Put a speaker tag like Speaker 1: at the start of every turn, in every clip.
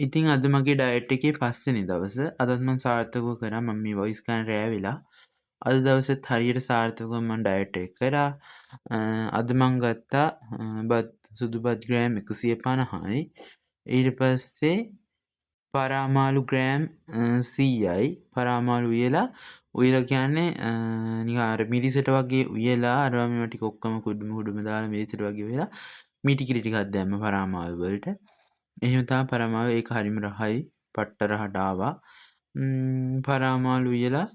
Speaker 1: ඉතින් අද මගේ ඩයට් එකේ 5 වෙනි දවස. අදත් මම සාර්ථකව කරා. මම මේ වොයිස් ගන්න රෑ වෙලා. අද දවසෙත් හරියට සාර්ථකව මම ඩයට් එක කරා. අද මම ගත්තා සුදු බත් ග්‍රෑම් 150යි. ඊට පස්සේ පරාමාලු ග්‍රෑම් 100යි. පරාමාලු උයලා කියන්නේ නිකන් අර මිරිසට වගේ උයලා අර මේවා ටික ඔක්කොම කුඩුම දාලා මිරිසට වගේ උයලා මිටි කිරි ටිකක් දැම්ම පරාමාලු වලට. එහෙම තමයි පරමාව. ඒක හරිම රහයි. පට්ට රහට ආවා. පරාමාලු උයලා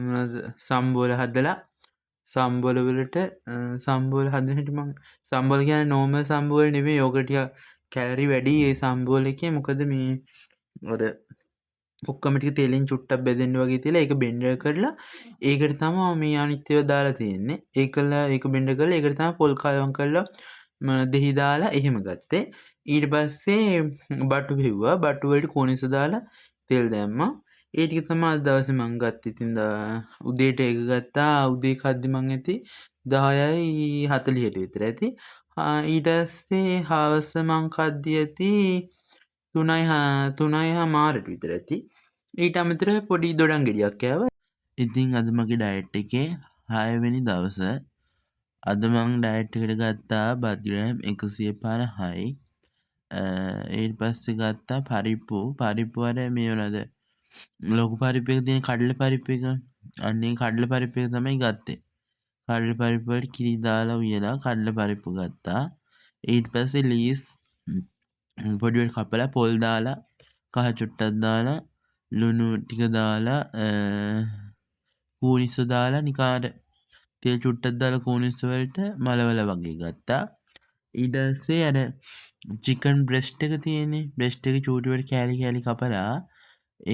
Speaker 1: මොනවද සම්බෝල හදලා සම්බෝල වලට සම්බෝල හදන හැටි මම සම්බෝල කියන්නේ නෝමල් සම්බෝල නෙවෙයි. ඕක ටික කැලරි වැඩි ඒ සම්බෝල එකේ. මොකද මේ අර ඔක්කොම ටික තෙලෙන් චුට්ටක් බෙදෙන්න වගේ තියලා ඒක බෙන්ඩර් කරලා ඒකට තමයි මේ අනිත් ඒවා දාලා තියෙන්නේ. ඒක බෙන්ඩර් කරලා ඒකට තමයි පොල් කලවම් කරලා දෙහි දාලා එහෙම ගත්තේ. ඊට පස්සේ බටු හෙව්වා. බටු වලට කෝනිස දාලා තෙල් දැම්මා. ඒ ටික තමයි අද දවසේ මම ගත්තේ. ඉතින් උදේට ඒක ගත්තා. උදේ කද්දි මං ඇති 10:40ට විතර ඇති. ඊට පස්සේ හවස මං කද්දි ඇති 3:00 විතර ඇති. ඊට අමතරව පොඩි දොඩම් ගෙඩියක් කෑවා. ඉතින් අද මගේ ඩයට් එකේ 6 වෙනි දවස. අද මං ඩයට් එකට ගත්තා බත් ග්‍රෑම් 150යි. ඊට පස්සේ ගත්තා පරිප්පු අර මේ වලද ලොකු පරිප්පු එක තියෙන කඩල පරිප්පු එක. අන්නේ කඩල පරිප්පු එක තමයි ගත්තේ. කඩල පරිප්පු වලට කිරි දාලා උයලා කඩල පරිප්පු ගත්තා. ඊට පස්සේ ලීස් පොඩියට කපලා පොල් දාලා කහ චුට්ටක් දාලා ලුණු ටික දාලා කූනිස්ස දාලා නිකාට තෙල් චුට්ටක් දාලා කූනිස්ස වලට මලවල වගේ ගත්තා. ඊට පස්සේ අර චිකන් බ්‍රෙස්ට් එක තියෙන්නේ. බ්‍රෙස්ට් එක චූටි වලට කෑලි කපලා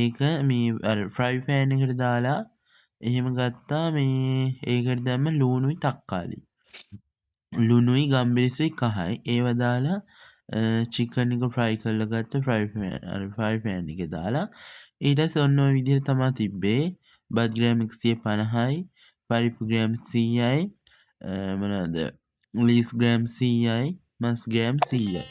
Speaker 1: ඒක මේ අර ෆ්‍රයි පෑන් එකට දාලා එහෙම ගත්තා. මේ ඒකට දැම්ම ලුණුයි තක්කාලි. ලුණුයි ගම්බිරිසයි කහයි. ඒව දාලා චිකන් එක ෆ්‍රයි කරලා ගත්ත ෆ්‍රයි පෑන් එකේ දාලා. ඊට පස්සේ ඔන්න ඔය විදිහට තමයි තිබ්බේ. බත් ග්‍රෑම් 150යි. පරිප්පු ග්‍රෑම් 100යි. මොනවාද ලීස් ග්‍රෑම් 100යි. මස් ග්‍රෑම් 100යි.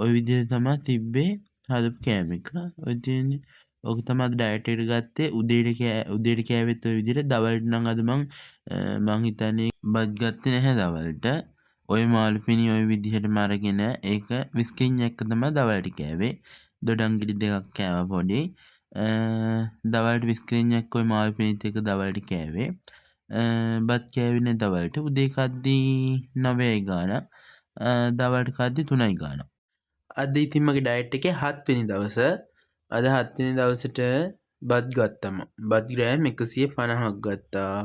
Speaker 1: ඔය විදිහට තමයි තිබ්බේ හදපු කෑම එක. ඔය තියෙන්නේ ඕක තමයි අද ඩයට් එකට ගත්තේ. උදේට කෑවෙත් ඔය විදිහට. දවල්ට නම් අද මං හිතන්නේ බත් ගත්තේ නැහැ දවල්ට. ඔය මාළු පිණි ඔය විදිහටම අරගෙන ඒක විස්කින් එක්ක තමයි දවල්ට කෑවේ. දොඩම් ගෙඩි දෙකක් කෑවා පොඩි. දවල්ට විස්කින් එක්ක ඔය මාළු පිණිත් එක්ක දවල්ට කෑවේ. බත් කෑවේ නැහැ දවල්ට. උදේ කද්දි 9යි ගාන. දවල්ට කද්දි 3යි ගාන. අද ඉතින් මගේ ඩයට් එකේ 7 වෙනි දවස. අද 7 වෙනි දවසට බත් ගත්තම. බත් ග්‍රෑම් 150ක් ගත්තා.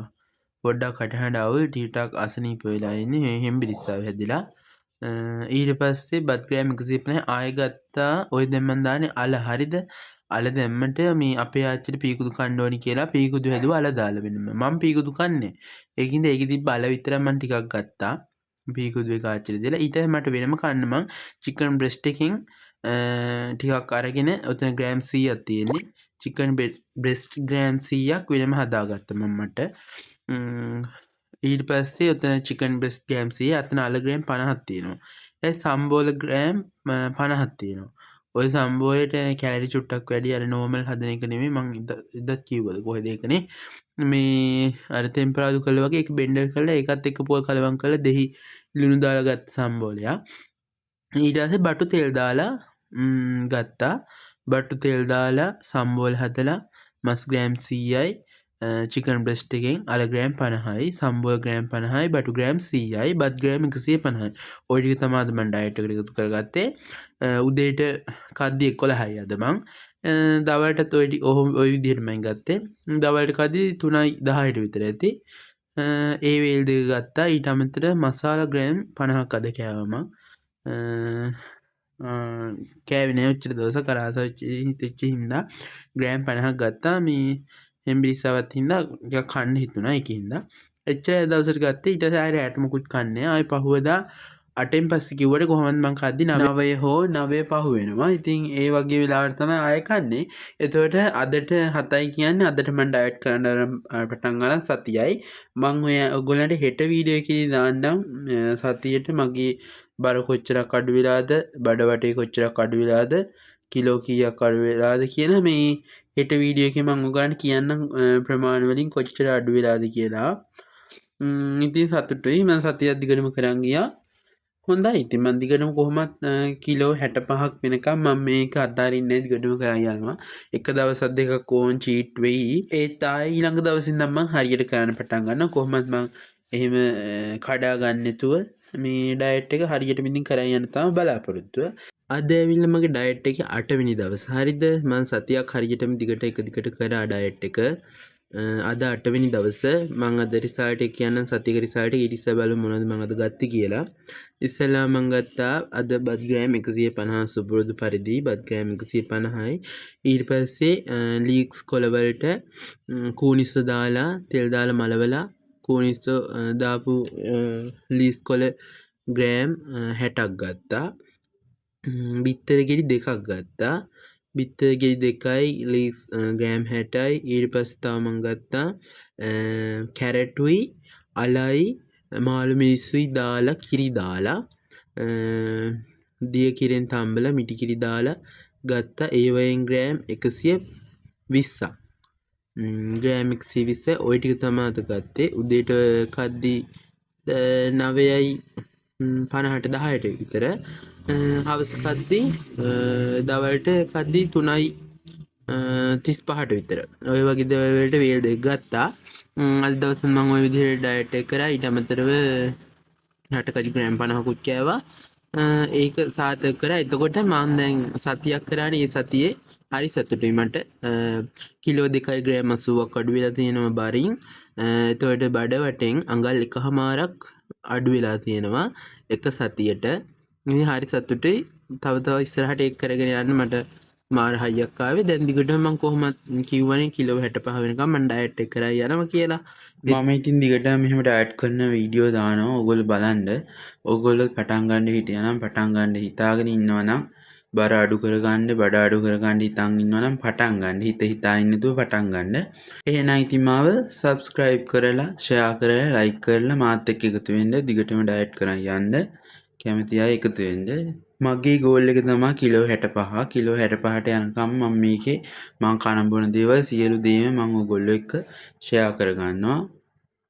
Speaker 1: පොඩ්ඩක් කටහඬ අවුල් ටිකක් අසනීප වෙලා ඉන්නේ. හෙම්බිරිස්සාව හැදිලා. ඊට පස්සේ බත් ග්‍රෑම් 150 ආයෙ ගත්තා. ඔය දැන් මන් දාන්නේ අල හරිද? අල දැම්මට මේ අපේ ආච්චිට පීකුදු කන්න ඕනි කියලා පීකුදු හැදුවා අල දාලා වෙනම. මම පීකුදු කන්නේ. ඒකින්ද ඒකේ තිබ්බ අල විතරක් මම ටිකක් ගත්තා. පීකුදු එක ආච්චිට දීලා. ඊට මට වෙනම කන්න මං චිකන් බ්‍රෙස්ට් එකෙන් ටිකක් අරගෙන ඔතන ග්‍රෑම් 100ක් තියෙන්නේ. චිකන් බ්‍රෙස්ට් ග්‍රෑම් 100ක් වෙනම හදාගත්තා මම මට. ඊට පස්සේ ඔතන චිකන් බ්‍රෙස්ට් ග්‍රෑම් 100 අතන අල ග්‍රෑම් 50ක් තියෙනවා. ඒ සම්බෝල ග්‍රෑම් 50ක් තියෙනවා. ඔය සම්බෝලේට කැලරි චුට්ටක් වැඩි. අර නෝමල් හදන එක නෙමෙයි. මං ඉදත් කිව්වද කොහෙද ඒකනේ. මේ අර ටෙම්පරාදු කළා වගේ ඒක බෙන්ඩර් කරලා ඒකත් එක්ක පොල් කලවම් කරලා දෙහි ලුණු දාලා ගත්ත සම්බෝලයක්. ඊට පස්සේ බටු තෙල් දාලා ගත්තා. බටු තෙල් දාලා සම්බෝල හදලා මස් ග්‍රෑම් 100යි. චිකන් බ්‍රෙස්ට් එකෙන් අල ග්‍රෑම් 50යි. සම්බෝල ග්‍රෑම් 50යි. බටු ග්‍රෑම් 100යි. බත් ග්‍රෑම් 150යි. ඔය ටික තමයි අද මම ඩයට් එකට එකතු කරගත්තේ. උදේට කද්දි 11යි අද මං. දවල්ටත් ඔය විදිහට මම ගත්තේ. දවල්ට කද්දි 3:10ට විතර ඇති. ඒ වේල් දෙක ගත්තා. ඊට අමතරව මසාලා ග්‍රෑම් 50ක් අද කෑවා මං. කෑවේ නෑ ඔච්චර දවස කරාස වෙච්ච හින්දා ග්‍රෑම් 50ක් ගත්තා. මේ හෙම්බිරිස්සාවත් හින්දා ටිකක් කන්න හිතුණා ඒකින්ද. එච්චර දවසට ගත්තේ. ඊට පස්සේ ආයෙ රැට මොකුත් කන්නේ. ආයෙ පහුවදා 8න් පස්සේ කිව්වට කොහොමද මං කද්දි 9 හෝ 9 පහු වෙනවා. ඉතින් ඒ වගේ වෙලාවට තමයි ආයෙ කන්නේ. එතකොට අදට 7යි කියන්නේ අදට මම ඩයට් කරන්න පටන් ගන්න සතියයි. මං ඔයගොල්ලන්ට හෙට වීඩියෝ එකේ දාන්නම් සතියට මගේ බර කොච්චරක් අඩු වෙලාද, බඩ වටේ කොච්චරක් අඩු වෙලාද කිලෝ කීයක් අඩු වෙලාද කියලා මේ හෙට වීඩියෝ එකේ මම ඔයගලන්ට කියන්නම් ප්‍රමාණ වලින් කොච්චර අඩු වෙලාද කියලා. ඉතින් සතුටුයි මම සතියක් දිගටම කරන් ගියා. හොඳයි ඉතින් මම දිගටම කොහොමත් කිලෝ 65ක් වෙනකම් මම මේක අතාරින්නේ දිගටම කරන් යනවා. එක දවසක් දෙකක් ඕන් චීට් වෙයි. ඒත් ආයේ ඊළඟ දවසින් නම් මම හරියට කරන්න පටන් ගන්නවා. කොහොමත් මම එහෙම කඩා ගන්න නැතුව මේ ඩයට් එක හරියට මිදින් කරන් යන්න තමයි බලාපොරොත්තුව. අද ඇවිල්ලා මගේ ඩයට් එකේ 8 වෙනි දවස. හරිද? මම සතියක් හරියටම දිගට එක දිගට කරා ඩයට් එක. අද 8 වෙනි දවස. මම අද රිසල්ට් එක කියන්නම් සතියක රිසල්ට් එක ඊට ඉස්සෙල්ලා බලමු මොනවද මම අද ගත්තේ කියලා. ඉස්සෙල්ලා මම ගත්තා අද බත් ග්‍රෑම් 150 සුපුරුදු පරිදි බත් ග්‍රෑම් 150යි. ඊට පස්සේ ලීක්ස් කොළ වලට කූනිස්සෝ දාලා තෙල් දාලා මලවලා කූනිස්සෝ දාපු ලීස් කොළ ග්‍රෑම් 60ක් ගත්තා. බිත්තර ගෙඩි දෙකක් ගත්තා. බිත්තර ගෙඩි දෙකයි ලීක්ස් ග්‍රෑම් 60යි. ඊට පස්සේ තව මම ගත්තා කැරට්ුයි අලයි මාළු මිරිස්සුයි දාලා කිරි දාලා දිය කිරෙන් තම්බලා මිටි කිරි දාලා ගත්තා. ඒ වයින් ග්‍රෑම් 120ක්. ග්‍රෑම් 120 ඔය ටික තමයි අද ගත්තේ. උදේට කද්දි 9:50ට 10ට විතර. හවස කද්දි දවල්ට කද්දි 3:35ට විතර. ඔය වගේ දේවල් වලට වේල් දෙක ගත්තා. අද දවසේ මම ওই විදිහට ඩයට් එක කරා. ඊට අමතරව රටකජු ග්‍රෑම් 50කුත් කෑවා. ඒක සාර්ථක කරා. එතකොට මම දැන් සතියක් කරානේ. ඒ සතියේ හරි සතුටුයි මට. කිලෝ 2 ග්‍රෑම් 80ක් අඩු වෙලා තියෙනවා බරින්. එතකොට බඩ වටෙන් අඟල් 1මාරක් අඩු වෙලා තියෙනවා එක සතියට. ඉතින් හරි සතුටුයි. තව ඉස්සරහට ඒක කරගෙන යන්න මට මාර හයියක් ආවේ. දැන් දිගටම මම කොහොමත් කිව්වනේ කිලෝ 65 වෙනකම් මම ඩයට් එක කරා යනවා කියලා. මම ඉතින් දිගටම මෙහෙම ඩයට් කරන වීඩියෝ දානවා. ඕගොල්ලෝ බලන්න. ඕගොල්ලෝ පටන් ගන්න හිටියනම් පටන් ගන්න හිතාගෙන ඉන්නවනම් බර අඩු කරගන්න බඩ අඩු කරගන්න හිතන් ඉන්නවනම් පටන් ගන්න. හිතා ඉන්න නැතුව පටන් ගන්න. එහෙනම් ඉතින් මාව subscribe කරලා share කරලා like කරලා මාත් එක්ක එකතු වෙන්න දිගටම ඩයට් කරන් යන්න. කැමති අය එකතු වෙන්න. මගේ ගෝල් එක තමයි කිලෝ 65. කිලෝ 65ට යනකම් මම මේකේ මං කන බොන දේවල් සියලු දේම මම ඔයගොල්ලෝ එක්ක ෂෙයා කර ගන්නවා.